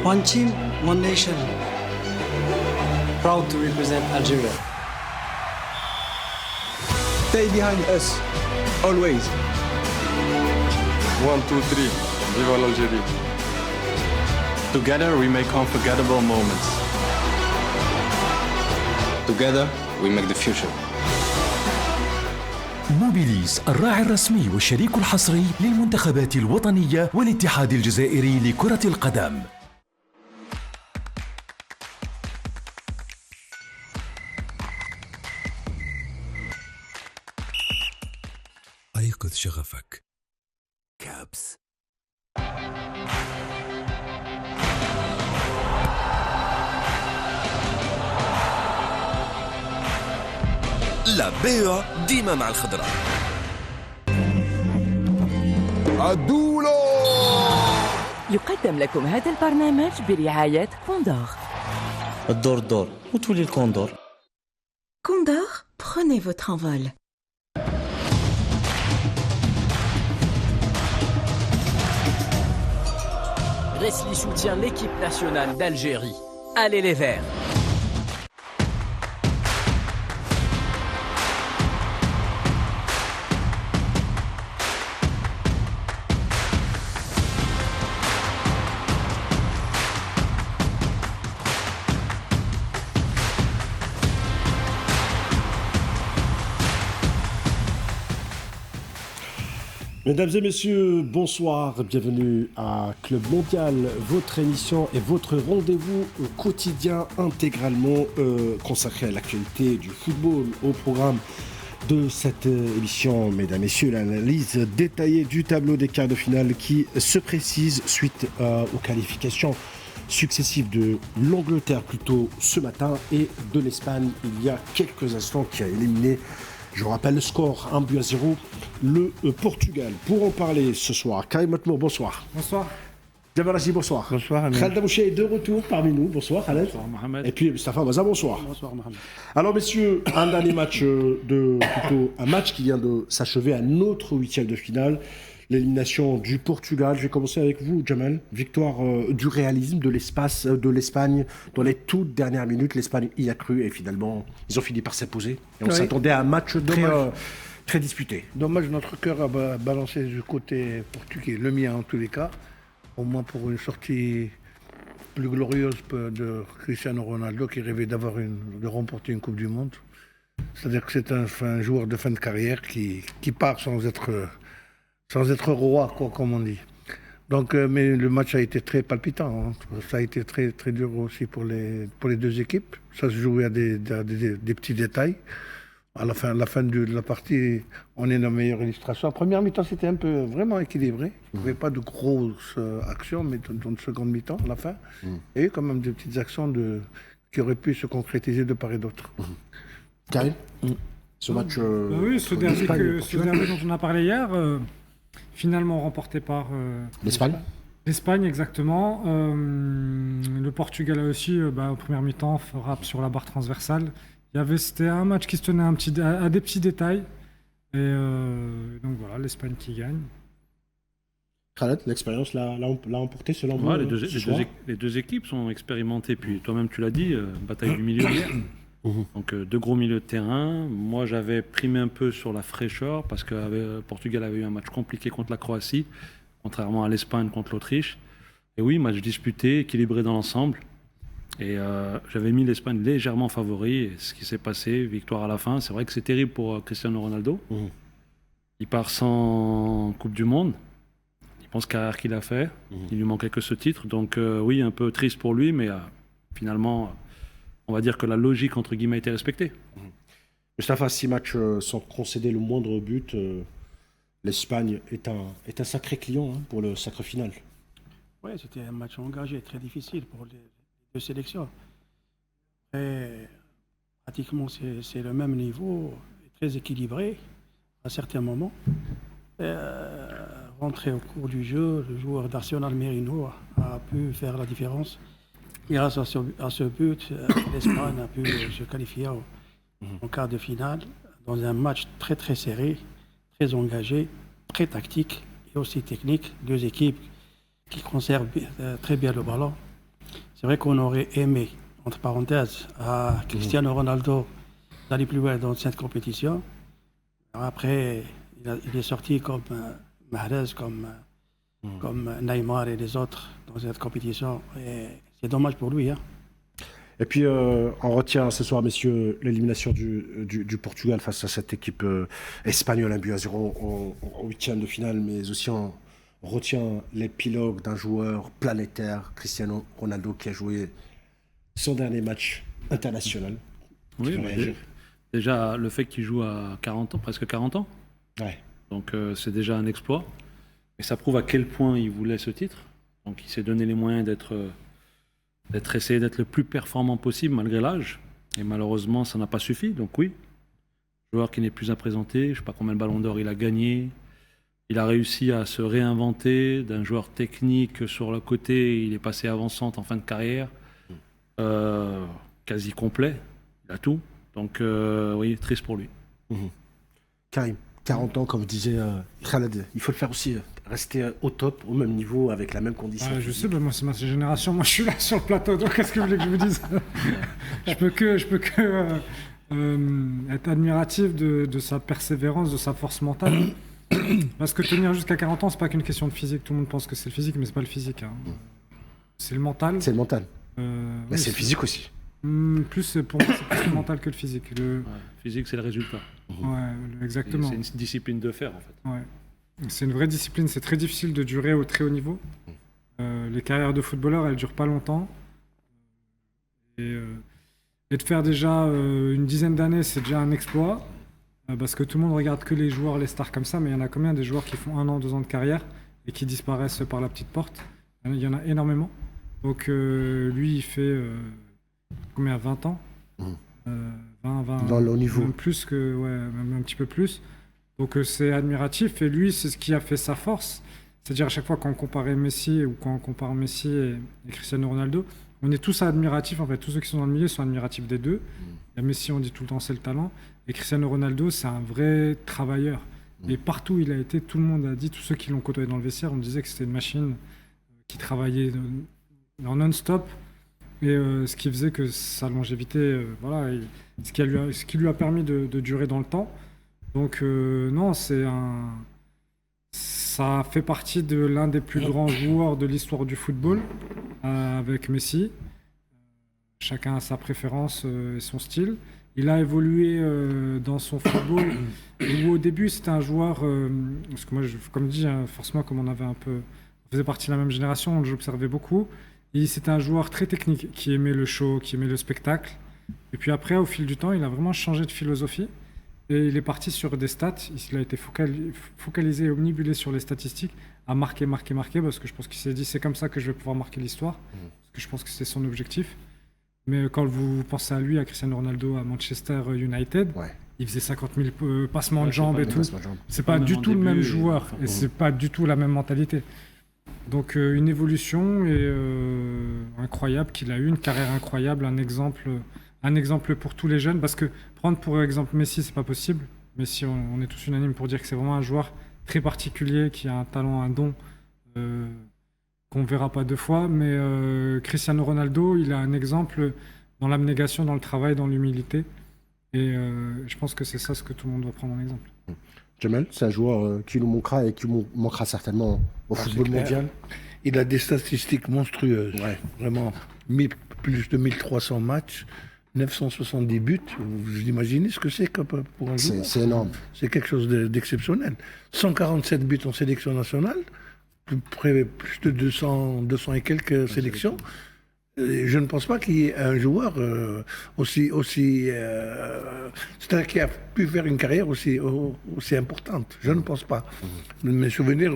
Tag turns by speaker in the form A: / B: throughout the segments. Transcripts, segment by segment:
A: One team, one nation. Proud to represent Algeria.
B: Stay behind us, always.
C: 1, 2, 3. Viva l'Algérie.
D: Together we make unforgettable moments.
E: Together we make the future.
F: موبيليز الراعي الرسمي والشريك الحصري للمنتخبات الوطنية والاتحاد الجزائري لكرة القدم. أيقظ شغفك. كابس.
G: لا بيع ديما مع الخضرة.
H: عدولو.
I: يقدم لكم هذا البرنامج برعاية كوندور.
J: الدور دور وتولي الكوندور.
I: كوندور, prenez votre envol.
K: Resli soutient l'équipe nationale d'Algérie. Allez les Verts!
L: Mesdames et messieurs, bonsoir, bienvenue à Club Mondial, votre émission et votre rendez-vous quotidien intégralement consacré à l'actualité du football. Au programme de cette émission, mesdames et messieurs, l'analyse détaillée du tableau des quarts de finale qui se précise suite aux qualifications successives de l'Angleterre plutôt ce matin et de l'Espagne il y a quelques instants qui a éliminé, je vous rappelle le score, 1-0, le Portugal. Pour en parler ce soir, Karim Matmour, bonsoir.
M: Bonsoir.
L: Jamal Raji, bonsoir.
M: Bonsoir.
L: Khaled Abouché est de retour parmi nous. Bonsoir, Khaled.
M: Bonsoir, Mohamed.
L: Et puis Mustafa Maza, bonsoir.
M: Bonsoir, Mohamed.
L: Alors, messieurs, un dernier match, un match qui vient de s'achever à notre huitième de finale. L'élimination du Portugal. Je vais commencer avec vous, Jamal. Victoire du réalisme, de l'espace, de l'Espagne. Dans les toutes dernières minutes, l'Espagne y a cru et finalement, ils ont fini par s'imposer. Et on s'attendait à un match très disputé.
M: Dommage, notre cœur a balancé du côté portugais, le mien en tous les cas. Au moins pour une sortie plus glorieuse de Cristiano Ronaldo qui rêvait de remporter une Coupe du Monde. C'est-à-dire que c'est un joueur de fin de carrière qui part sans être roi, quoi, comme on dit. Donc, mais le match a été très palpitant. Hein. Ça a été très, très dur aussi pour les deux équipes. Ça se jouait à des petits détails. À la fin de la partie, on est dans la meilleure illustration. En première mi-temps, c'était un peu vraiment équilibré. Il n'y avait pas de grosses actions, mais dans une seconde mi-temps, à la fin, il y a eu quand même des petites actions qui auraient pu se concrétiser de part et d'autre.
L: Karim, ce match...
N: oui, ce derby dont on a parlé hier... finalement remporté par
L: l'Espagne.
N: L'Espagne, exactement. Le Portugal a aussi, au premier mi-temps, frappe sur la barre transversale. C'était un match qui se tenait à des petits détails. Et donc voilà, l'Espagne qui gagne.
L: Khaled, l'expérience l'a emporté selon vous.
O: Les deux équipes sont expérimentées. Puis toi-même, tu l'as dit, bataille du milieu hier. Donc deux gros milieux de terrain. Moi, j'avais primé un peu sur la fraîcheur parce que le Portugal avait eu un match compliqué contre la Croatie, contrairement à l'Espagne contre l'Autriche. Et oui, match disputé, équilibré dans l'ensemble. Et j'avais mis l'Espagne légèrement favori. Et ce qui s'est passé, victoire à la fin. C'est vrai que c'est terrible pour Cristiano Ronaldo. Il part sans Coupe du Monde. Il pense carrière qu'il a fait. Il lui manquait que ce titre. Donc oui, un peu triste pour lui, mais finalement... on va dire que la logique, entre guillemets, a été respectée.
L: Mustafa, 6 matchs sans concéder le moindre but. L'Espagne est un sacré client pour le sacre final.
P: Oui, c'était un match engagé, très difficile pour les deux sélections. Et pratiquement, c'est le même niveau, très équilibré à certains moments. Rentré au cours du jeu, le joueur d'Arsenal Merino a pu faire la différence. Grâce à ce but, l'Espagne a pu se qualifier en quart de finale dans un match très très serré, très engagé, très tactique et aussi technique. Deux équipes qui conservent très bien le ballon C'est vrai qu'on aurait aimé, entre parenthèses, à Cristiano Ronaldo d'aller plus loin dans cette compétition. Après, il est sorti comme Mahrez, comme Neymar et les autres dans cette compétition. Et c'est dommage pour lui. Hein.
L: Et puis, on retient ce soir, messieurs, l'élimination du Portugal face à cette équipe espagnole, 1-0 en huitième de finale, mais aussi on retient l'épilogue d'un joueur planétaire, Cristiano Ronaldo, qui a joué son dernier match international.
O: Oui, déjà, le fait qu'il joue à 40 ans, presque 40 ans,
L: ouais.
O: Donc c'est déjà un exploit. Et ça prouve à quel point il voulait ce titre. Donc il s'est donné les moyens essayé d'être le plus performant possible malgré l'âge. Et malheureusement, ça n'a pas suffi. Donc oui, joueur qui n'est plus à présenter. Je ne sais pas combien de ballons d'or il a gagné. Il a réussi à se réinventer d'un joueur technique sur le côté. Il est passé avant-centre en fin de carrière. Quasi complet. Il a tout. Donc oui, triste pour lui.
L: Karim, 40 ans, comme vous disiez Khaled, il faut le faire aussi. Rester au top, au même niveau, avec la même condition.
N: Je sais, moi c'est ma génération, moi je suis là sur le plateau, donc qu'est-ce que vous voulez que je vous dise? Je peux que être admiratif de sa persévérance, de sa force mentale. Parce que tenir jusqu'à 40 ans, c'est pas qu'une question de physique. Tout le monde pense que c'est le physique, mais c'est pas le physique. Hein. C'est le mental.
L: C'est le mental.
N: Oui,
L: c'est le physique aussi.
N: Pour moi, c'est plus le mental que le physique. Le
O: physique, c'est le résultat.
N: Ouais, exactement.
O: C'est une discipline de fer, en fait.
N: Ouais. C'est une vraie discipline, c'est très difficile de durer au très haut niveau. Les carrières de footballeurs, elles ne durent pas longtemps. Et de faire déjà une dizaine d'années, c'est déjà un exploit. Parce que tout le monde regarde que les joueurs, les stars comme ça, mais il y en a combien des joueurs qui font 1 an, 2 ans de carrière et qui disparaissent par la petite porte? Il y en a énormément. Donc lui, il fait combien, 20 ans 20
L: dans le haut niveau.
N: Même plus que, ouais, même un petit peu plus. Donc c'est admiratif et lui c'est ce qui a fait sa force. C'est-à-dire à chaque fois quand on comparait Messi ou quand on compare Messi et Cristiano Ronaldo, on est tous admiratifs en fait. Tous ceux qui sont dans le milieu sont admiratifs des deux. Il y a Messi, on dit tout le temps c'est le talent, et Cristiano Ronaldo c'est un vrai travailleur. Et partout où il a été, tout le monde a dit, tous ceux qui l'ont côtoyé dans le vestiaire, on disait que c'était une machine qui travaillait en non-stop. Et ce qui faisait que sa longévité, voilà, ce qui lui a permis de durer dans le temps. Donc non, ça fait partie de l'un des plus grands joueurs de l'histoire du football, avec Messi. Chacun a sa préférence et son style. Il a évolué dans son football, où au début c'était un joueur, parce que moi, comme dit, forcément comme on faisait partie de la même génération, j'observais beaucoup. C'était un joueur très technique, qui aimait le show, qui aimait le spectacle. Et puis après, au fil du temps, il a vraiment changé de philosophie. Et il est parti sur des stats, il a été focalisé et omnibulé sur les statistiques, à marquer, parce que je pense qu'il s'est dit c'est comme ça que je vais pouvoir marquer l'histoire, parce que je pense que c'est son objectif. Mais quand vous pensez à lui, à Cristiano Ronaldo, à Manchester United, il faisait 50 000 passements de jambes et tout. C'est pas du tout le même joueur, et c'est pas du tout la même mentalité. Donc une évolution incroyable qu'il a eu, une carrière incroyable, un exemple pour tous les jeunes, parce que prendre pour exemple Messi, c'est pas possible. Messi, on est tous unanimes pour dire que c'est vraiment un joueur très particulier, qui a un talent, un don qu'on ne verra pas deux fois. Mais Cristiano Ronaldo, il a un exemple dans l'abnégation, dans le travail, dans l'humilité. Et je pense que c'est ça ce que tout le monde doit prendre en exemple.
L: Jamel, c'est un joueur qui nous manquera et qui nous manquera certainement au football mondial.
M: Il a des statistiques monstrueuses. Vraiment, plus de 1300 matchs. 970 buts, vous imaginez ce que c'est pour un joueur?
L: C'est énorme.
M: C'est quelque chose d'exceptionnel. 147 buts en sélection nationale, plus de 200 et quelques sélections. Et je ne pense pas qu'il y ait un joueur c'est-à-dire qui a pu faire une carrière aussi importante. Je ne pense pas. Mes souvenirs,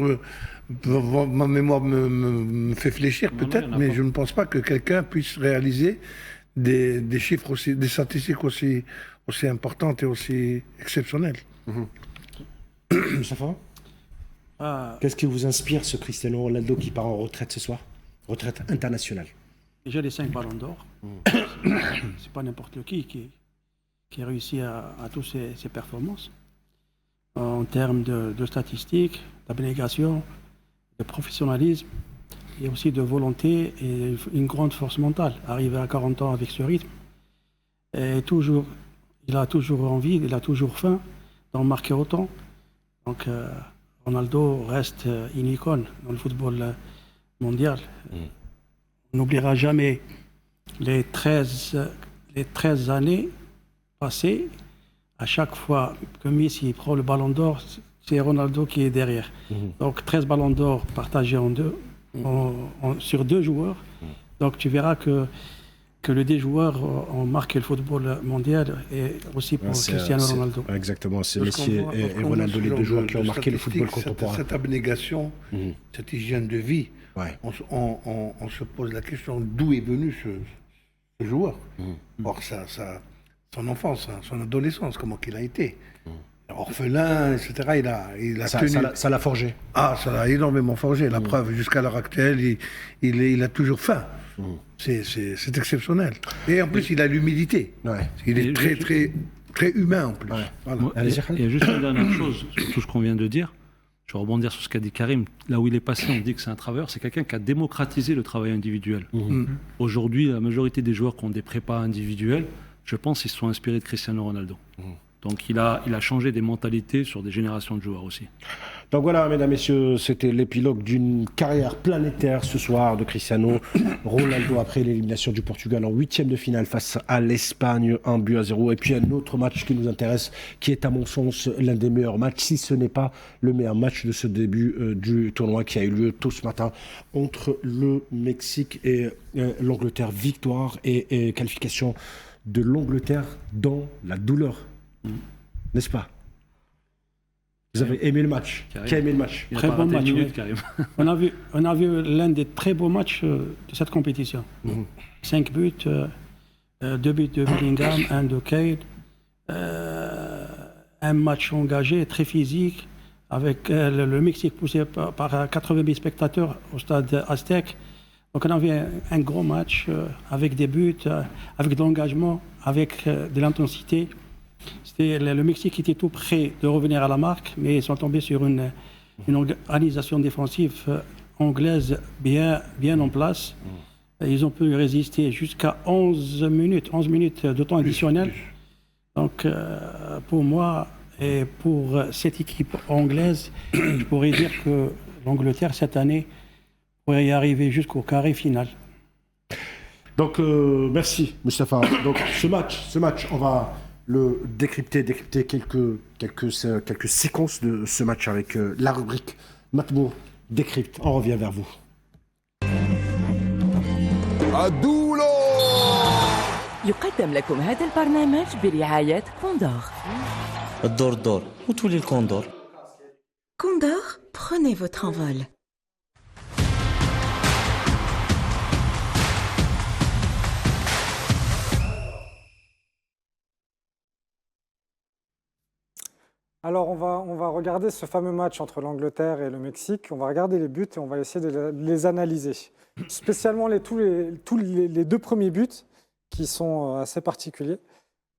M: ma mémoire me fait fléchir peut-être, mais je ne pense pas que quelqu'un puisse réaliser des chiffres aussi, des statistiques aussi importantes et aussi exceptionnelles.
L: Mustafa, qu'est-ce qui vous inspire, ce Cristiano Ronaldo qui part en retraite ce soir? Retraite internationale.
P: Déjà les 5 ballons d'or. C'est pas n'importe qui réussit à tous ces performances. En termes de statistiques, d'abnégation, de professionnalisme. et aussi de volonté et une grande force mentale. Arriver à 40 ans avec ce rythme, et toujours, il a toujours envie, il a toujours faim d'en marquer autant. Donc Ronaldo reste une icône dans le football mondial. On n'oubliera jamais les 13 années passées. À chaque fois que Messi prend le ballon d'or, c'est Ronaldo qui est derrière. Donc 13 ballons d'or partagés en deux, sur 2 joueurs. Donc tu verras que les joueurs ont marqué le football mondial et aussi pour Cristiano Ronaldo.
L: Exactement, c'est Messi et Ronaldo, les 2 joueurs qui ont marqué le football contemporain.
M: Cette abnégation, cette hygiène de vie, on se pose la question d'où est venu ce joueur. Or, son enfance, son adolescence, comment qu'il a été. Orphelin, etc. Il a tenu...
L: Ça l'a forgé. Ah,
M: ça l'a énormément forgé. La preuve, jusqu'à l'heure actuelle, il a toujours faim. C'est exceptionnel. Et en plus, il a l'humilité. Il est très humain en plus. Voilà.
O: Il y a juste une dernière chose sur tout ce qu'on vient de dire. Je vais rebondir sur ce qu'a dit Karim. Là où il est passé, on dit que c'est un travailleur. C'est quelqu'un qui a démocratisé le travail individuel. Aujourd'hui, la majorité des joueurs qui ont des prépas individuels, je pense qu'ils se sont inspirés de Cristiano Ronaldo. Donc il a changé des mentalités sur des générations de joueurs aussi.
L: Donc voilà, mesdames, messieurs, c'était l'épilogue d'une carrière planétaire ce soir de Cristiano Ronaldo après l'élimination du Portugal en 8e de finale face à l'Espagne, 1-0. Et puis un autre match qui nous intéresse, qui est à mon sens l'un des meilleurs matchs, si ce n'est pas le meilleur match de ce début du tournoi qui a eu lieu tôt ce matin entre le Mexique et l'Angleterre. Victoire et qualification de l'Angleterre dans la douleur. N'est-ce pas? Vous avez aimé le match? Qui a aimé le match?
P: Très bon match. On a vu l'un des très beaux matchs de cette compétition. 5 buts, 2 buts de Bellingham, 1 de Cade. Un match engagé, très physique, avec le Mexique poussé par 80 000 spectateurs au stade Aztec. Donc on avait un gros match avec des buts, avec de l'engagement, avec de l'intensité. C'était le Mexique qui était tout prêt de revenir à la marque, mais ils sont tombés sur une organisation défensive anglaise bien en place. Ils ont pu résister jusqu'à 11 minutes de temps additionnel. Donc pour moi et pour cette équipe anglaise, je pourrais dire que l'Angleterre cette année pourrait y arriver jusqu'au carré final.
L: Donc merci Moustapha. Donc ce match, on va le décrypter quelques séquences de ce match avec la rubrique Matmour décrypte. On revient vers vous.
H: عدولو
I: يقدم لكم هذا البرنامج برعاية كوندور.
J: الدور وتولي الكوندور.
I: Condor, prenez votre envol.
N: Alors on va regarder ce fameux match entre l'Angleterre et le Mexique. On va regarder les buts et on va essayer de les analyser. Spécialement tous les 2 premiers buts qui sont assez particuliers.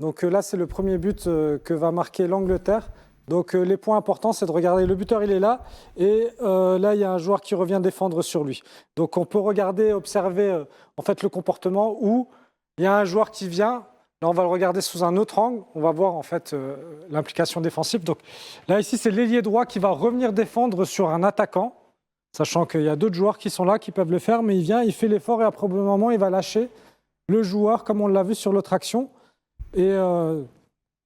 N: Donc là c'est le premier but que va marquer l'Angleterre. Donc les points importants c'est de regarder le buteur, il est là et là il y a un joueur qui revient défendre sur lui. Donc on peut regarder, observer en fait le comportement où il y a un joueur qui vient. Là, on va le regarder sous un autre angle. On va voir en fait l'implication défensive. Donc là, ici, c'est l'ailier droit qui va revenir défendre sur un attaquant, sachant qu'il y a d'autres joueurs qui sont là, qui peuvent le faire, mais il vient, il fait l'effort et après un moment, il va lâcher le joueur, comme on l'a vu sur l'autre action. Et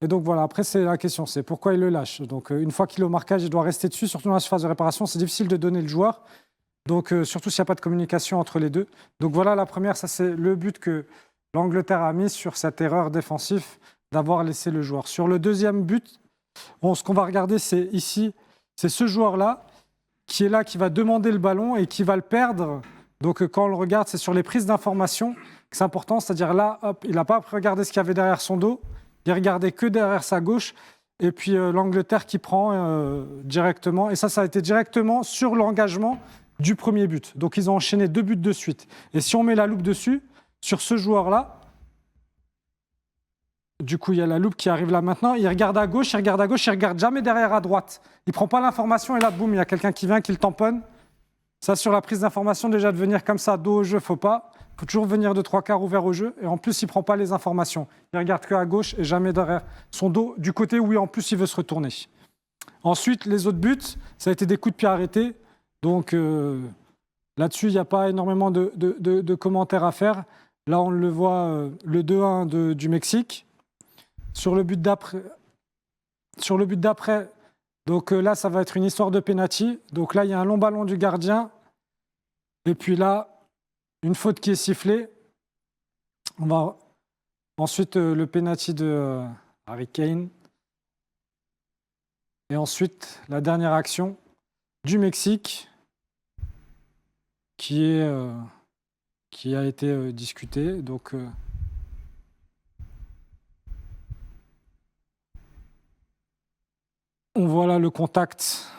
N: donc voilà, après, c'est la question, c'est pourquoi il le lâche. Donc une fois qu'il est au marquage, il doit rester dessus, surtout dans la surface de réparation. C'est difficile de donner le joueur, donc surtout s'il n'y a pas de communication entre les deux. Donc voilà, la première, ça c'est le but que l'Angleterre a mis sur cette erreur défensive d'avoir laissé le joueur. Sur le deuxième but, ce qu'on va regarder, c'est ici, c'est ce joueur-là qui est là, qui va demander le ballon et qui va le perdre. Donc quand on le regarde, c'est sur les prises d'information que c'est important, c'est-à-dire là, hop, il n'a pas regardé ce qu'il y avait derrière son dos, il regardait que derrière sa gauche, et puis l'Angleterre qui prend directement, et ça a été directement sur l'engagement du premier but. Donc ils ont enchaîné 2 buts de suite. Et si on met la loupe dessus, sur ce joueur-là, du coup, il y a la loupe qui arrive là maintenant. Il regarde à gauche, il regarde jamais derrière à droite. Il ne prend pas l'information et là, boum, il y a quelqu'un qui vient, qui le tamponne. Ça, sur la prise d'information, déjà de venir comme ça, dos au jeu, faut pas. Il faut toujours venir de 3/4 ouvert au jeu. Et en plus, il ne prend pas les informations. Il regarde qu'à gauche et jamais derrière son dos, du côté où, en plus, il veut se retourner. Ensuite, les autres buts, ça a été des coups de pied arrêtés. Donc là-dessus, il n'y a pas énormément de commentaires à faire. Là, on le voit, le 2-1 du Mexique. Sur le but d'après, donc là, ça va être une histoire de penalty. Donc là, il y a un long ballon du gardien. Et puis là, une faute qui est sifflée. On va ensuite le penalty de Harry Kane. Et ensuite, la dernière action du Mexique qui a été discutée. Donc on voit là le contact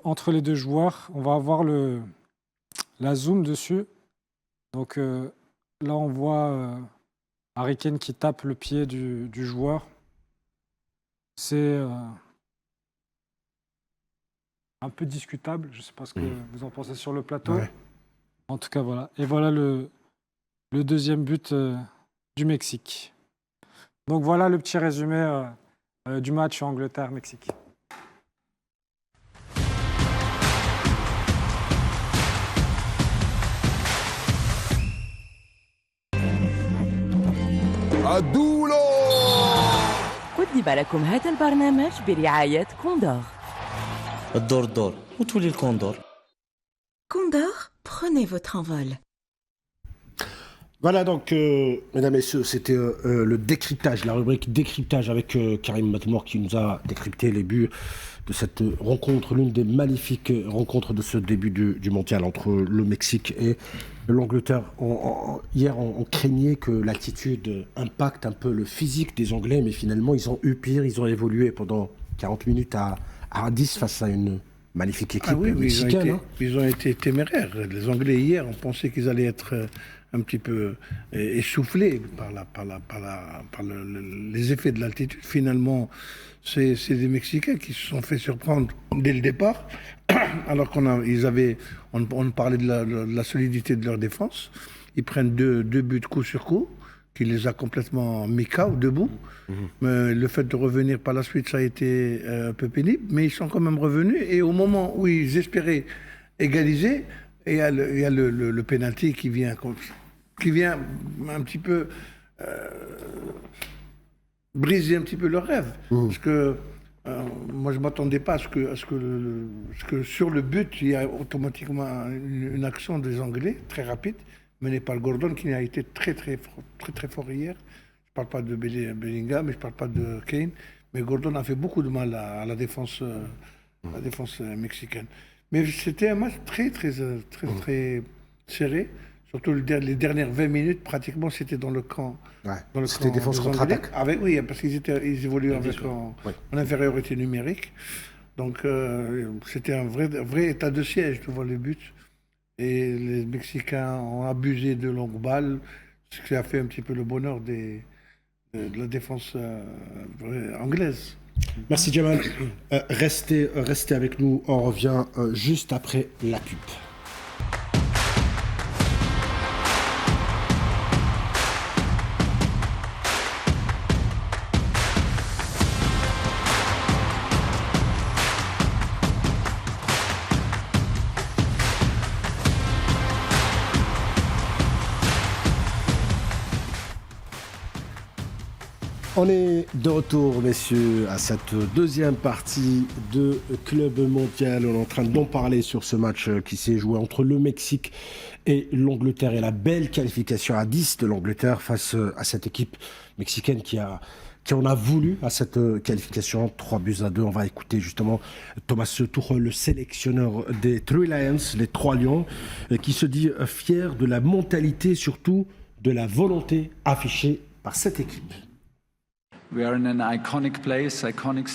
N: entre les deux joueurs. On va avoir la zoom dessus. Donc là, on voit Harry Kane qui tape le pied du joueur. C'est un peu discutable. Je ne sais pas ce que vous en pensez sur le plateau. Ouais. En tout cas, voilà. Et voilà le deuxième but du Mexique. Donc voilà le petit résumé du match Angleterre-Mexique.
H: عدولو
I: قدم لكم هذا البرنامج برعاية كوندور.
J: الدور دور وتولي الكوندور.
I: Condor, prenez votre envol.
L: Voilà donc, mesdames et messieurs, c'était le décryptage, la rubrique décryptage avec Karim Matmour qui nous a décrypté les buts de cette rencontre, l'une des magnifiques rencontres de ce début du mondial entre le Mexique et l'Angleterre. Hier, on craignait que l'attitude impacte un peu le physique des Anglais, mais finalement, ils ont eu pire, ils ont évolué pendant 40 minutes à 10 face à une magnifique équipe mexicaine.
M: Ils ont été téméraires. Les Anglais, hier, on pensait qu'ils allaient être un petit peu essoufflés par les effets de l'altitude. Finalement, c'est des Mexicains qui se sont fait surprendre dès le départ, alors on parlait de la solidité de leur défense. Ils prennent deux buts coup sur coup, qui les a complètement mis KO debout. Mais le fait de revenir par la suite, ça a été un peu pénible, mais ils sont quand même revenus. Et au moment où ils espéraient égaliser, il y a le penalty qui vient un petit peu briser un petit peu leur rêve. Parce que moi, je ne m'attendais pas à ce que sur le but, il y a automatiquement une action des Anglais, très rapide, menée par Gordon, qui a été très fort hier. Je ne parle pas de Bellingham, mais je ne parle pas de Kane. Mais Gordon a fait beaucoup de mal à la défense mexicaine. Mais c'était un match très serré. Surtout les dernières 20 minutes, pratiquement, c'était dans le camp. Ouais,
L: c'était défense contre-attaque.
M: Oui, parce qu'ils évoluaient en infériorité numérique. Donc, c'était un vrai état de siège devant les buts. Et les Mexicains ont abusé de longues balles, ce qui a fait un petit peu le bonheur de la défense anglaise.
L: Merci Jamal. Restez avec nous, on revient juste après la pub. On est de retour, messieurs, à cette deuxième partie de Club Mondial. On est en train d'en parler sur ce match qui s'est joué entre le Mexique et l'Angleterre et la belle qualification à 10 de l'Angleterre face à cette équipe mexicaine qui en a voulu à cette qualification, 3-2. On va écouter justement Thomas Tuchel, le sélectionneur des Three Lions, les Trois Lions, qui se dit fier de la mentalité, surtout de la volonté affichée par cette équipe.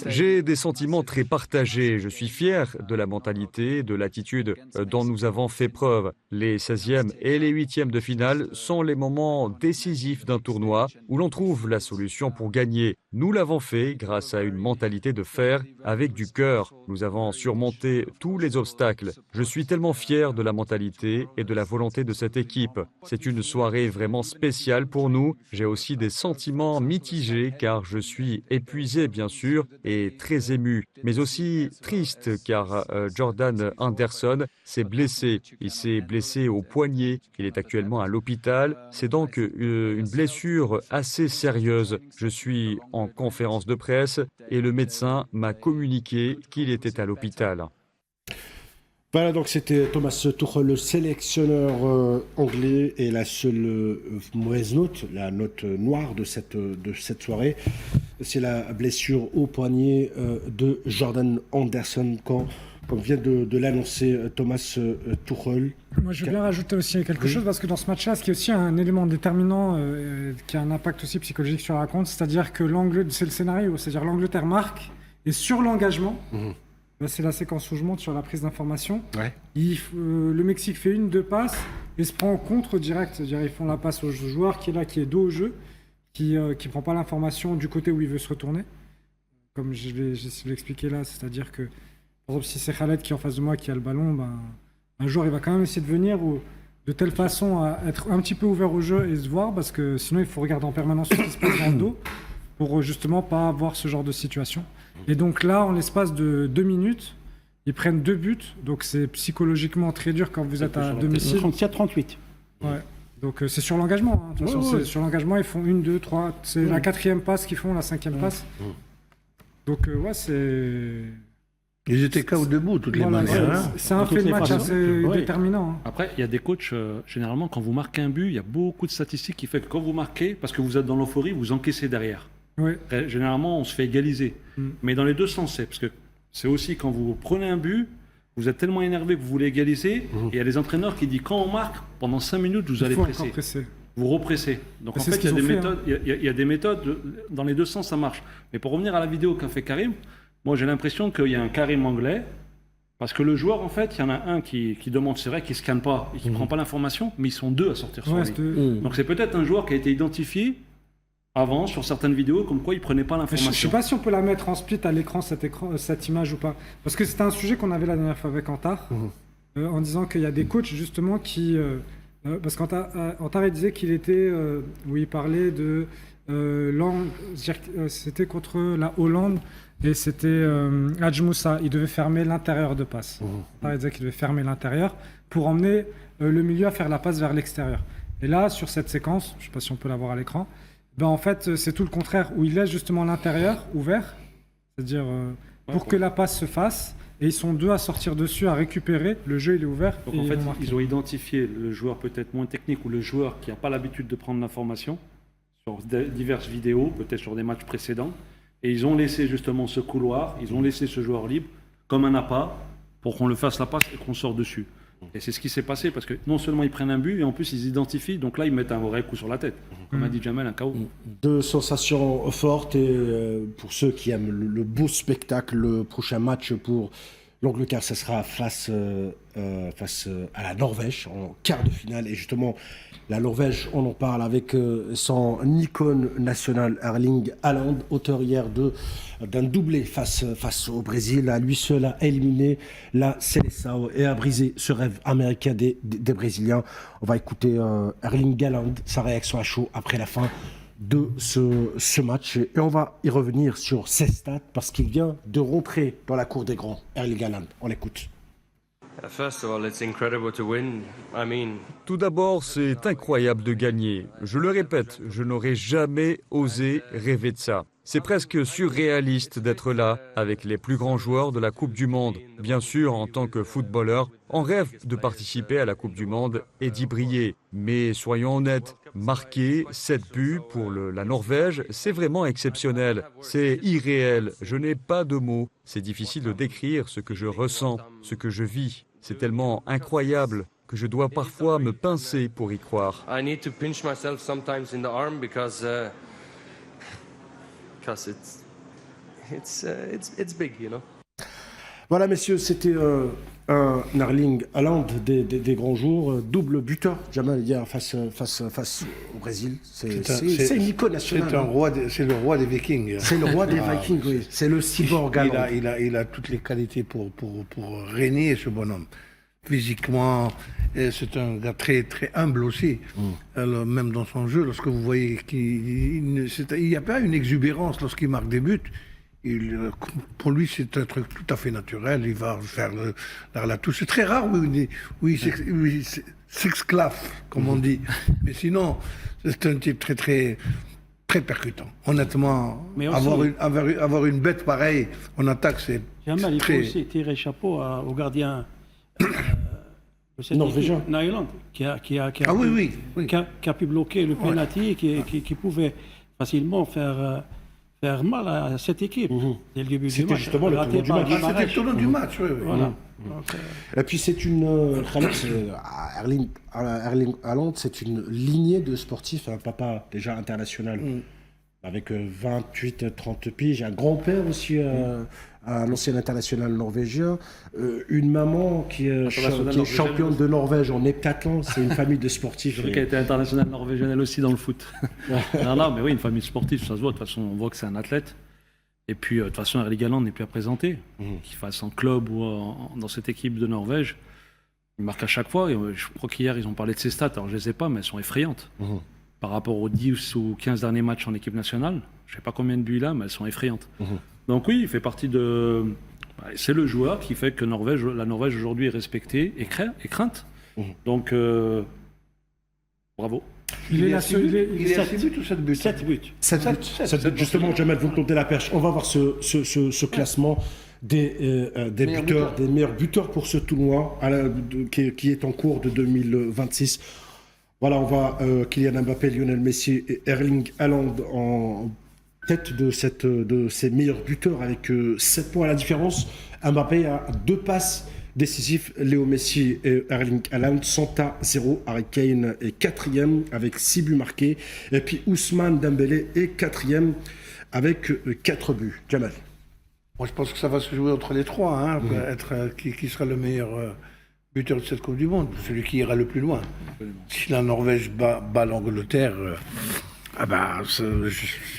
Q: J'ai des sentiments très partagés. Je suis fier de la mentalité, de l'attitude dont nous avons fait preuve. Les 16e et les 8e de finale sont les moments décisifs d'un tournoi où l'on trouve la solution pour gagner. Nous l'avons fait grâce à une mentalité de fer avec du cœur. Nous avons surmonté tous les obstacles. Je suis tellement fier de la mentalité et de la volonté de cette équipe. C'est une soirée vraiment spéciale pour nous. J'ai aussi des sentiments mitigés car je suis épuisé bien sûr et très ému, mais aussi triste car Jordan Henderson s'est blessé. Il s'est blessé au poignet. Il est actuellement à l'hôpital. C'est donc une blessure assez sérieuse. Je suis en conférence de presse et le médecin m'a communiqué qu'il était à l'hôpital.
L: Voilà, donc c'était Thomas Tuchel, le sélectionneur anglais, et la seule mauvaise note, la note noire de cette soirée, c'est la blessure au poignet de Jordan Henderson, comme vient de l'annoncer Thomas Tuchel.
N: Moi, je veux bien rajouter aussi quelque chose, parce que dans ce match-là, ce qui est aussi un élément déterminant qui a un impact aussi psychologique sur la rencontre, c'est-à-dire que c'est le scénario, c'est-à-dire l'Angleterre marque, et sur l'engagement, c'est la séquence où je monte sur la prise d'information. Ouais. Le Mexique fait 1-2 passes et se prend en contre direct. C'est-à-dire ils font la passe au joueur qui est là, qui est dos au jeu, qui ne prend pas l'information du côté où il veut se retourner. Comme je vais l'expliquer là, c'est-à-dire que, par exemple, si c'est Khaled qui est en face de moi, qui a le ballon, un joueur il va quand même essayer de venir de telle façon à être un petit peu ouvert au jeu et se voir, parce que sinon il faut regarder en permanence ce qui se passe dans le dos pour justement pas avoir ce genre de situation. Et donc là, en l'espace de 2 minutes, ils prennent 2 buts. Donc c'est psychologiquement très dur quand vous êtes à domicile.
P: 34-38.
N: Ouais. Donc c'est sur l'engagement. Hein. De toute façon, c'est sur l'engagement, ils font 1, 2, 3. C'est la 4e passe qu'ils font, la 5e passe. Donc c'est...
M: Ils étaient KO debout, toutes les manières.
N: C'est un fait de match assez déterminant. Hein.
O: Après, il y a des coachs, généralement, quand vous marquez un but, il y a beaucoup de statistiques qui font que quand vous marquez, parce que vous êtes dans l'euphorie, vous encaissez derrière. Oui. Généralement, on se fait égaliser. Mais dans les deux sens, parce que c'est aussi quand vous prenez un but, vous êtes tellement énervé que vous voulez égaliser, et il y a des entraîneurs qui disent quand on marque, pendant 5 minutes, vous allez presser. Vous repressez. Donc en fait, il y a des méthodes, il y a des méthodes, dans les deux sens, ça marche. Mais pour revenir à la vidéo qu'a fait Karim, moi j'ai l'impression qu'il y a un Karim anglais, parce que le joueur, en fait, il y en a un qui demande, c'est vrai qu'il ne scanne pas et qui ne prend pas l'information, mais ils sont 2 à sortir sur lui. Donc c'est peut-être un joueur qui a été identifié avant, sur certaines vidéos, comme quoi ils ne prenaient pas l'information.
N: Je ne sais pas si on peut la mettre en split à l'écran, cette image ou pas. Parce que c'était un sujet qu'on avait la dernière fois avec Antar, en disant qu'il y a des coachs justement qui... parce qu'Antar il disait qu'il était... où il parlait de... c'était contre la Hollande, et c'était Hadj Moussa. Il devait fermer l'intérieur de passe. Antar il disait qu'il devait fermer l'intérieur pour emmener le milieu à faire la passe vers l'extérieur. Et là, sur cette séquence, je ne sais pas si on peut la voir à l'écran, en fait, c'est tout le contraire, où il laisse justement l'intérieur ouvert, c'est-à-dire pour que la passe se fasse, et ils sont 2 à sortir dessus, à récupérer, le jeu il est ouvert.
O: Donc en fait, ils ont identifié le joueur peut-être moins technique ou le joueur qui n'a pas l'habitude de prendre l'information sur diverses vidéos, peut-être sur des matchs précédents, et ils ont laissé justement ce couloir, ils ont laissé ce joueur libre, comme un appât, pour qu'on le fasse la passe et qu'on sort dessus. Et c'est ce qui s'est passé, parce que non seulement ils prennent un but, et en plus ils identifient, donc là ils mettent un vrai coup sur la tête, comme a dit Jamel, un KO.
L: 2 sensations fortes, et pour ceux qui aiment le beau spectacle, le prochain match pour l'Angleterre, ça sera face à la Norvège, en quart de finale, et justement la Norvège, on en parle avec son icône national Erling Haaland, auteur hier d'un doublé face au Brésil. À lui seul a éliminé la Seleção et a brisé ce rêve américain des Brésiliens. On va écouter Erling Haaland, sa réaction à chaud après la fin de ce match. Et on va y revenir sur ses stats parce qu'il vient de rentrer dans la cour des grands. Erling Haaland, on l'écoute.
Q: Tout d'abord, c'est incroyable de gagner. Je le répète, je n'aurais jamais osé rêver de ça. C'est presque surréaliste d'être là, avec les plus grands joueurs de la Coupe du Monde. Bien sûr, en tant que footballeur, on rêve de participer à la Coupe du Monde et d'y briller. Mais soyons honnêtes, marquer 7 buts pour la Norvège, c'est vraiment exceptionnel. C'est irréel, je n'ai pas de mots. C'est difficile de décrire ce que je ressens, ce que je vis. C'est tellement incroyable que je dois parfois me pincer pour y croire.
A: because it's big, you know.
L: Voilà, messieurs, c'était un Erling Haaland des grands jours, double buteur, Jamal, hier face au Brésil. C'est une icône nationale.
M: C'est le roi des Vikings.
L: C'est le roi des Vikings, oui. C'est le cyborg Haaland.
M: Il a toutes les qualités pour régner, ce bonhomme. Physiquement, c'est un gars très, très humble aussi. Alors, même dans son jeu, lorsque vous voyez qu'il n'y a pas une exubérance lorsqu'il marque des buts. Pour lui, c'est un truc tout à fait naturel. Il va faire la touche. C'est très rare où il s'exclave, comme on dit. Mais sinon, c'est un type très, très, très percutant. Honnêtement, avoir une bête pareille en attaque, c'est
P: Jamal,
M: très...
P: il faut aussi tirer chapeau au gardien
L: norvégien,
P: Nyland, qui a pu bloquer le penalty, qui pouvait facilement faire mal à cette équipe dès le début du match.
L: C'était justement le tournant du match.
M: C'était le tournant du match, oui.
P: Voilà.
L: Et puis c'est Erling Haaland, c'est une lignée de sportifs, un papa déjà international, avec 28-30 piges, un grand-père aussi, un ancien international norvégien, une maman qui est championne de Norvège en heptathlon, c'est une famille de sportifs.
O: C'est vrai qu'elle était internationale norvégienne elle aussi dans le foot. Non, mais oui, une famille sportive, ça se voit. De toute façon, on voit que c'est un athlète. Et puis, de toute façon, Erling Haaland n'est plus à présenter. Qu'il fasse en club ou dans cette équipe de Norvège, il marque à chaque fois. Et je crois qu'hier, ils ont parlé de ses stats. Alors, je ne les ai pas, mais elles sont effrayantes. Par rapport aux 10 ou 15 derniers matchs en équipe nationale, je ne sais pas combien de buts il a, mais elles sont effrayantes. Donc oui, il fait partie de... C'est le joueur qui fait que la Norvège aujourd'hui est respectée et crainte. Donc, bravo.
M: Il est à 6 buts ou 7 buts
P: 7 buts. 7
L: buts. Justement, Jamal, vous me comptez la perche. On va voir ce classement des meilleurs buteurs pour ce tournoi qui est en cours de 2026. Voilà, on voit Kylian Mbappé, Lionel Messi et Erling Haaland en tête de ces meilleurs buteurs avec 7 points à la différence. Mbappé a 2 passes décisives. Léo Messi et Erling Haaland sont à 0. Harry Kane est 4e avec 6 buts marqués. Et puis Ousmane Dembélé est 4e avec 4 buts. Jamal.
M: Moi, je pense que ça va se jouer entre les trois. Qui sera le meilleur buteur de cette Coupe du Monde, celui qui ira le plus loin. Si la Norvège bat l'Angleterre,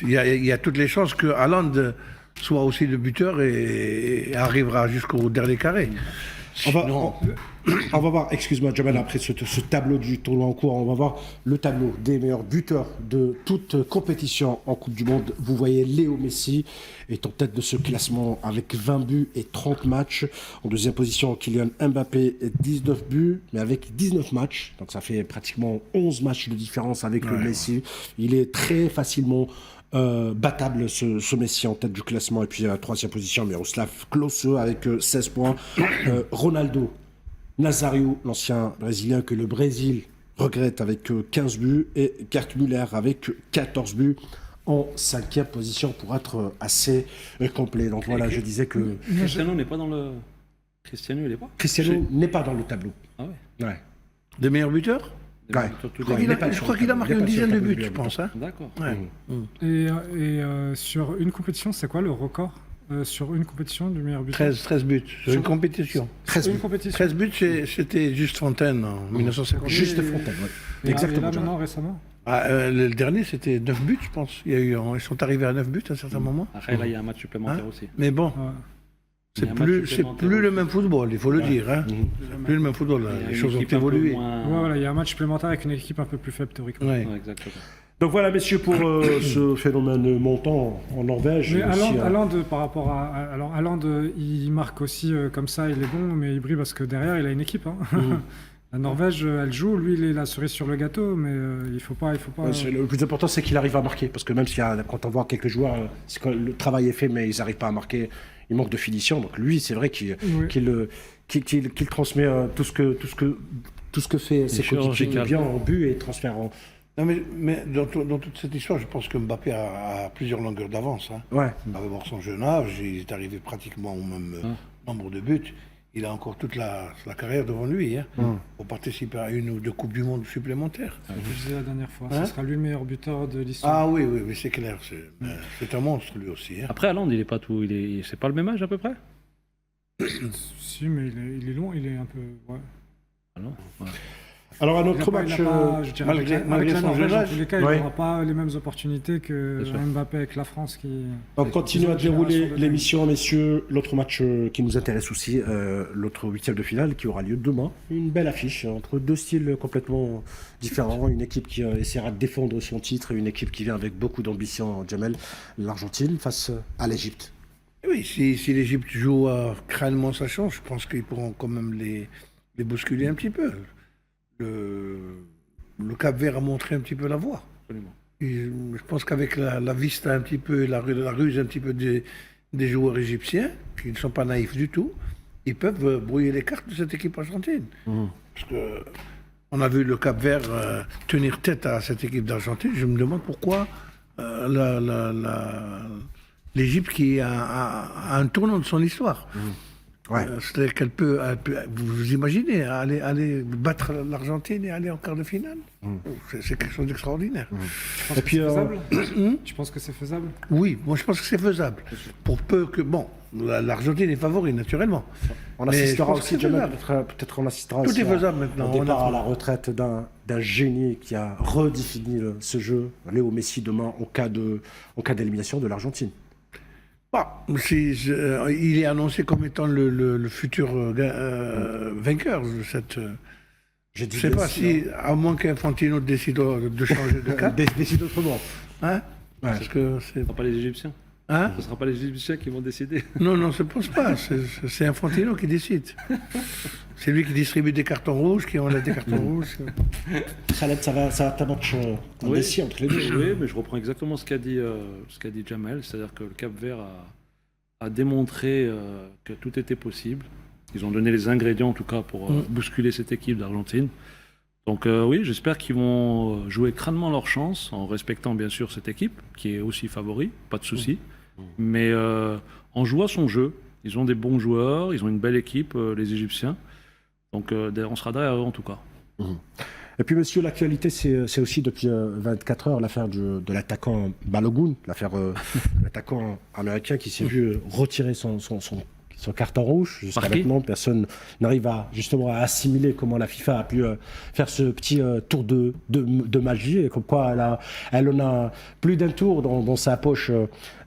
M: il y a toutes les chances que Haaland soit aussi le buteur et arrivera jusqu'au dernier carré.
L: On va voir, excuse-moi Jamal, après ce tableau du tournoi en cours, on va voir le tableau des meilleurs buteurs de toute compétition en Coupe du Monde. Vous voyez Léo Messi est en tête de ce classement avec 20 buts et 30 matchs. En deuxième position, Kylian Mbappé, 19 buts, mais avec 19 matchs. Donc ça fait pratiquement 11 matchs de différence avec le Messi. Il est très facilement battable ce Messi en tête du classement. Et puis à la troisième position, Miroslav Klose avec 16 points. Ronaldo Nazario, l'ancien Brésilien que le Brésil regrette avec 15 buts. Et Gerd Müller avec 14 buts en cinquième position pour être assez complet. Donc voilà, je disais que...
O: Cristiano n'est pas dans le... Cristiano, il n'est pas
L: Cristiano n'est pas dans le tableau.
O: Ah ouais.
M: Des meilleurs buteurs?
L: Ouais.
M: Je crois qu'il a marqué une dizaine de buts, je pense.
O: D'accord.
N: Et sur une compétition, c'est quoi le record sur une compétition du meilleur buteur?
M: 13 buts sur une compétition. 13 buts, c'était Juste Fontaine en 1950.
L: Juste Fontaine, oui.
N: Exactement. Et là, maintenant, récemment
M: le dernier, c'était 9 buts, je pense. Ils sont arrivés à 9 buts à un certain moment.
O: Après, là, il y a un match supplémentaire aussi.
M: Mais bon... C'est plus le même football, il faut le dire. C'est plus le même football, les choses ont évolué.
N: Voilà, il y a un match supplémentaire avec une équipe un peu plus faible théoriquement.
M: Ouais.
O: Exactement.
L: Donc voilà, messieurs, pour ce phénomène montant en Norvège.
N: Mais Haaland, par rapport à... Alors, Haaland, il marque aussi comme ça, il est bon, mais il brille parce que derrière, il a une équipe. La Norvège, elle joue, lui, il est la cerise sur le gâteau, mais il faut pas...
L: Le plus important, c'est qu'il arrive à marquer, parce que même quand on voit quelques joueurs, le travail est fait, mais ils n'arrivent pas à marquer, il manque de finition. Donc lui, c'est vrai qu'il transmet tout ce que fait ses coéquipiers bien en but et transfert en...
M: Non mais dans toute cette histoire, je pense que Mbappé a plusieurs longueurs d'avance.
L: Ouais.
M: D'abord son jeune âge, il est arrivé pratiquement au même nombre de buts. il a encore toute la carrière devant lui, hein, pour participer à une ou deux Coupes du Monde supplémentaires.
N: Je disais la dernière fois,
M: Hein?
N: ce sera lui le meilleur buteur de l'histoire.
M: Ah oui, c'est clair. C'est un monstre, lui aussi. Hein.
O: Après, Haaland, il est pas tout. C'est pas le même âge à peu près.
N: Si, mais il est long, il est un peu. Ouais.
O: Ah non. Ouais.
L: Alors, un
N: Il a
L: autre
N: pas-
L: match,
N: il a pas- je dirais
L: malgré
N: avec la
L: son
N: Norvège,
L: jeune
N: en
L: âge.
N: tous les cas, il
L: Ouais.
N: n'aura pas les mêmes opportunités que
O: C'est sûr.
N: Mbappé avec la France.
L: On continue
N: Ils ont
L: à
N: une génération
L: dérouler
N: de
L: l'émission, messieurs. L'autre match qui nous intéresse aussi, l'autre huitième de finale qui aura lieu demain. Une belle affiche entre deux styles complètement différents. Une équipe qui essaiera de défendre son titre et une équipe qui vient avec beaucoup d'ambition, Jamel, l'Argentine, face à l'Égypte.
M: Oui, si l'Égypte joue crânement sa chance, je pense qu'ils pourront quand même les bousculer un petit peu. Le Cap-Vert a montré un petit peu la voie.
O: Absolument.
M: Et je pense qu'avec la vista un petit peu, la ruse un petit peu des joueurs égyptiens, qui ne sont pas naïfs du tout, ils peuvent brouiller les cartes de cette équipe argentine. Parce que on a vu le Cap-Vert tenir tête à cette équipe d'Argentine. Je me demande pourquoi l'Égypte, qui a un tournant de son histoire. C'est-à-dire qu'elle peut, vous imaginez, aller battre l'Argentine et aller en quart de finale. C'est quelque chose d'extraordinaire.
N: Et puis, tu penses que c'est faisable?
M: Oui, moi je pense que c'est faisable. Pour peu que, bon, l'Argentine est favori naturellement.
L: On
M: Mais
L: assistera
M: je pense que
L: aussi,
M: c'est
L: Jamel,
M: faisable.
L: peut-être on assistera
M: Tout
L: aussi
M: est faisable maintenant.
L: au départ à la retraite d'un génie qui a redéfini ce jeu, Léo Messi, demain, en cas d'élimination de l'Argentine.
M: Il est annoncé comme étant le futur vainqueur de cette. Je ne sais pas si, à moins qu'Infantino décide de changer de cap.
L: Décide autrement.
M: Hein? Parce que
O: Ce ne sera pas les Égyptiens.
M: Hein?
O: Ce ne sera pas les Égyptiens qui vont décider.
M: Non, je ne pense pas. C'est Infantino qui décide. C'est lui qui distribue des cartons rouges, qui enlève des cartons rouges.
L: Khaled, ça va être un match indécis entre les deux.
O: Oui, mais je reprends exactement ce qu'a dit Jamel, c'est-à-dire que le Cap-Vert a démontré que tout était possible. Ils ont donné les ingrédients, en tout cas, pour bousculer cette équipe d'Argentine. Donc oui, j'espère qu'ils vont jouer crânement leur chance, en respectant bien sûr cette équipe, qui est aussi favori, pas de souci. Mais en jouant son jeu, ils ont des bons joueurs, ils ont une belle équipe, les Égyptiens. Donc on sera derrière eux en tout cas.
L: Et puis, monsieur, l'actualité, c'est aussi depuis 24 heures l'affaire de l'attaquant Balogun, l'affaire de l'attaquant américain qui s'est vu retirer son carton rouge. Jusqu'à maintenant, personne n'arrive justement à assimiler comment la FIFA a pu faire ce petit tour de magie, et comme quoi elle en a plus d'un tour dans sa poche,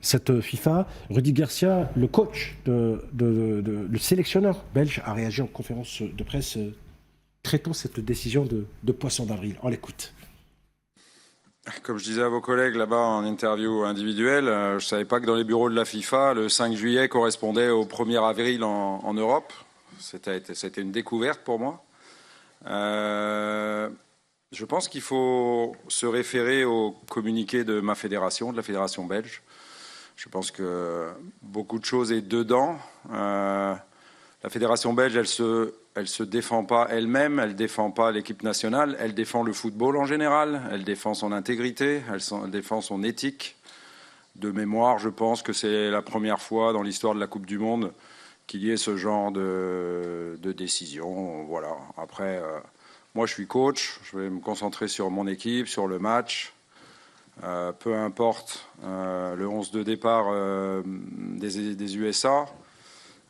L: cette FIFA. Rudy Garcia, le coach, le sélectionneur belge, a réagi en conférence de presse traitant cette décision de poisson d'avril. On l'écoute.
C: Comme je disais à vos collègues là-bas en interview individuelle, je ne savais pas que dans les bureaux de la FIFA, le 5 juillet correspondait au 1er avril en Europe. C'était une découverte pour moi. Je pense qu'il faut se référer au communiqué de ma fédération, de la fédération belge. Je pense que beaucoup de choses est dedans. La fédération belge, elle se défend pas elle-même, elle défend pas l'équipe nationale, elle défend le football en général, elle défend son intégrité, elle défend son éthique. De mémoire, je pense que c'est la première fois dans l'histoire de la Coupe du Monde qu'il y ait ce genre de décision. Voilà. Après, moi je suis coach, je vais me concentrer sur mon équipe, sur le match. Peu importe le 11 de départ des USA.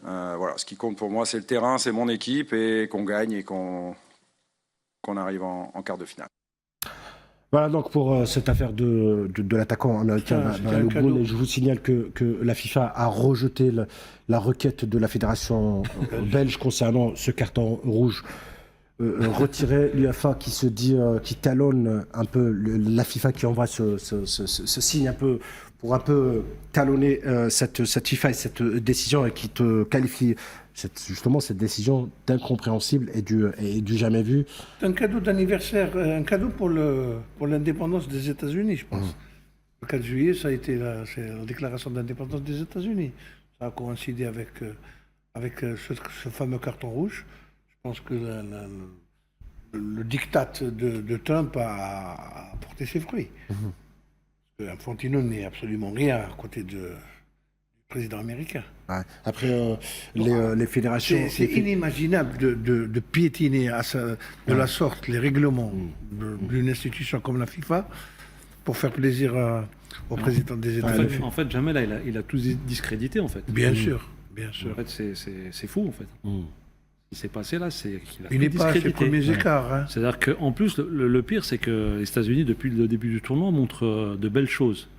C: Voilà, ce qui compte pour moi, c'est le terrain, c'est mon équipe, et qu'on gagne et qu'on arrive en quart de finale.
L: Voilà donc pour cette affaire de l'attaquant américain Balogun. Je vous signale que la FIFA a rejeté la requête de la fédération belge concernant ce carton rouge retiré. L'UEFA qui se dit, qui talonne un peu la FIFA, qui envoie ce signe un peu pour un peu talonner cette FIFA et cette décision, et qui te qualifie justement cette décision d'incompréhensible et du jamais vu.
M: C'est un cadeau d'anniversaire, un cadeau pour l'indépendance des États-Unis, je pense. Le 4 juillet, ça a été c'est la déclaration d'indépendance des États-Unis. Ça a coïncidé avec ce fameux carton rouge. Je pense que le diktat de Trump a porté ses fruits. Infantino n'est absolument rien à côté du président américain.
L: Ouais. Après, les fédérations...
M: C'est inimaginable de piétiner de la sorte les règlements d'une institution comme la FIFA pour faire plaisir au président des États-Unis.
O: En fait, Jamel, il a tout discrédité, en fait.
M: Bien sûr, bien sûr.
O: En fait, c'est fou, en fait. Ce qui s'est passé là, c'est qu'il a
M: il n'est pas à ses premiers écarts. Hein.
O: C'est-à-dire qu'en plus, le pire, c'est que les États-Unis, depuis le début du tournoi, montrent de belles choses.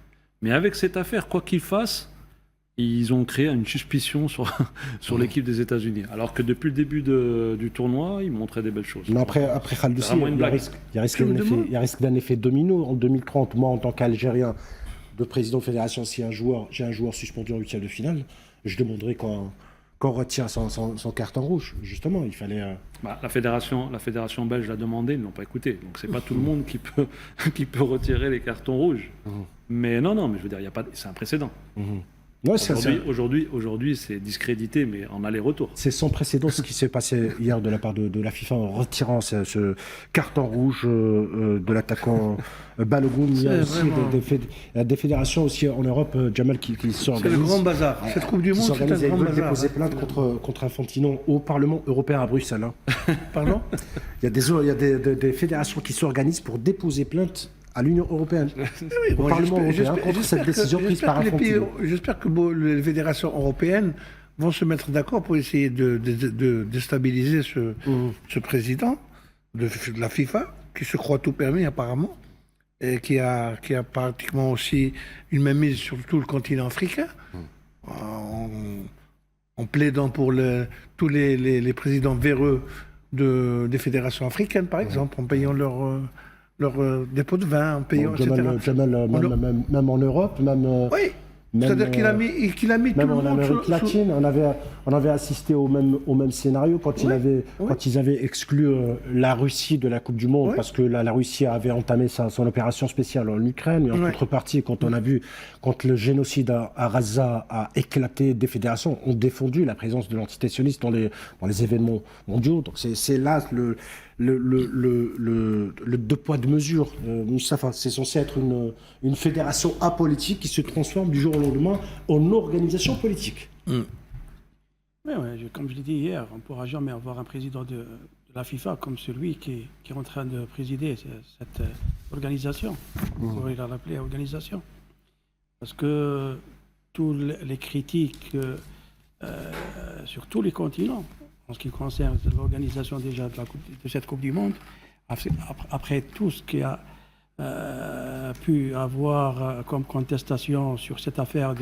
O: Mais avec cette affaire, quoi qu'ils fassent, ils ont créé une suspicion sur l'équipe des États-Unis. Alors que depuis le début du tournoi, ils montraient des belles choses.
L: Mais après Khaled aussi, il y a risque d'un effet domino. En 2030, moi, en tant qu'Algérien, de président de fédération, si j'ai un joueur suspendu en huitième de finale, je demanderai qu'on retire son carton rouge. Justement, il fallait...
O: La fédération belge l'a demandé, ils ne l'ont pas écouté. Donc c'est pas tout le monde qui peut retirer les cartons rouges. Mais non, mais je veux dire, c'est un précédent.
L: Ouais,
O: aujourd'hui, c'est discrédité, mais en aller-retour.
L: C'est sans précédent ce qui s'est passé hier de la part de la FIFA en retirant ce carton rouge de l'attaquant Balogun. Il y a aussi des fédérations aussi en Europe, Jamal, qui s'organisent.
M: C'est le grand bazar. Cette Coupe du Monde, c'est un grand bazar.
L: Ils veulent déposer plainte contre Infantino au Parlement européen à Bruxelles. Hein.
M: Pardon ?
L: Il y a des fédérations qui s'organisent pour déposer plainte à l'Union européenne, au Parlement européen, contre cette décision prise par Infantino.
M: J'espère que les fédérations européennes vont se mettre d'accord pour essayer de déstabiliser ce président de la FIFA, qui se croit tout permis apparemment, et qui a pratiquement aussi une mainmise sur tout le continent africain, en plaidant pour tous les présidents véreux des fédérations africaines, par exemple, en payant leur dépôt de vin, en payant, etc.
L: Même en Europe,
M: oui, c'est-à-dire qu'il a mis tout le monde...
L: Même en Amérique latine, on avait assisté au même scénario quand ils avaient exclu la Russie de la Coupe du Monde, parce que la Russie avait entamé son opération spéciale en Ukraine, et en contrepartie, quand le génocide à Gaza a éclaté, des fédérations ont défendu la présence de l'entité sioniste dans les événements mondiaux. Donc c'est là le deux poids deux mesures. Moustapha, c'est censé être une fédération apolitique qui se transforme du jour au lendemain en organisation politique.
P: Oui, comme je l'ai dit hier, on ne pourra jamais avoir un président de la FIFA comme celui qui est en train de présider cette organisation. On pourrait la rappeler organisation. Parce que toutes les critiques sur tous les continents, en ce qui concerne l'organisation déjà de cette Coupe du Monde, après tout ce qui a pu avoir comme contestation sur cette affaire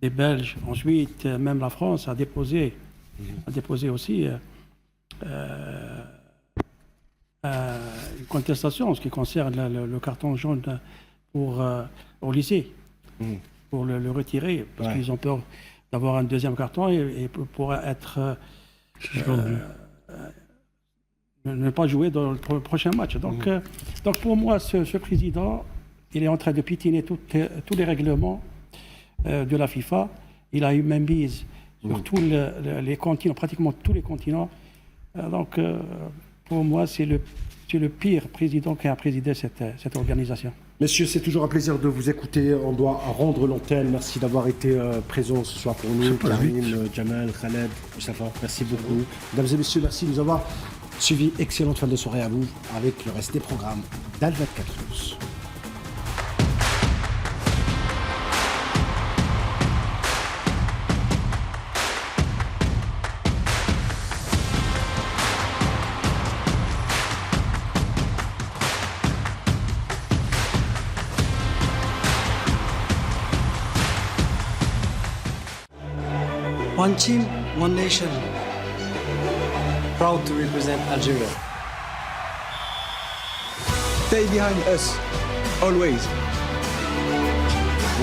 P: des Belges, ensuite même la France a déposé aussi une contestation en ce qui concerne le carton jaune au lycée, pour le retirer, parce qu'ils ont peur d'avoir un deuxième carton et pour être... ne pas jouer dans le prochain match. Donc pour moi, ce président, il est en train de piétiner tous les règlements de la FIFA. Il a eu même mise sur tous les continents, pratiquement tous les continents. Donc pour moi, c'est le pire président qui a présidé cette organisation.
L: Messieurs, c'est toujours un plaisir de vous écouter. On doit rendre l'antenne. Merci d'avoir été présents ce soir pour nous. Karim, Jamal, Khaled, Moustapha, merci beaucoup. Mesdames et messieurs, merci de nous avoir suivis. Excellente fin de soirée à vous avec le reste des programmes d'Al24 News.
A: One team, one nation. Proud to represent Algeria.
B: Stay behind us, always.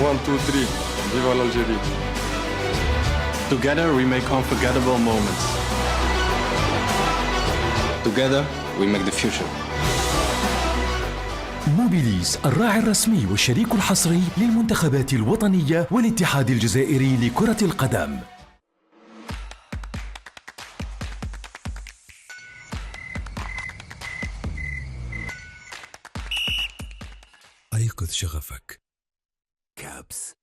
D: 1, 2, 3. Viva l'Algérie. Together we make unforgettable moments.
E: Together we make the future.
F: موبيليز الراعي الرسمي والشريك الحصري للمنتخبات الوطنية والاتحاد الجزائري لكرة القدم. أيقظ شغفك. كابس.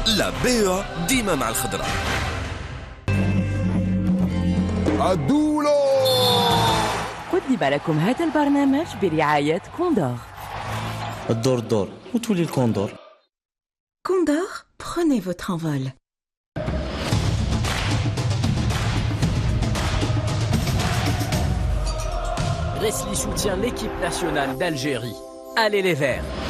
G: لا بيع ديما مع الخضرة.
H: عدولو.
I: قدم لكم هذا البرنامج برعاية كوندور.
J: الدور دور وتولي الكوندور.
I: Condor, prenez votre envol.
K: Resli soutient l'équipe nationale d'Algérie. Allez les Verts!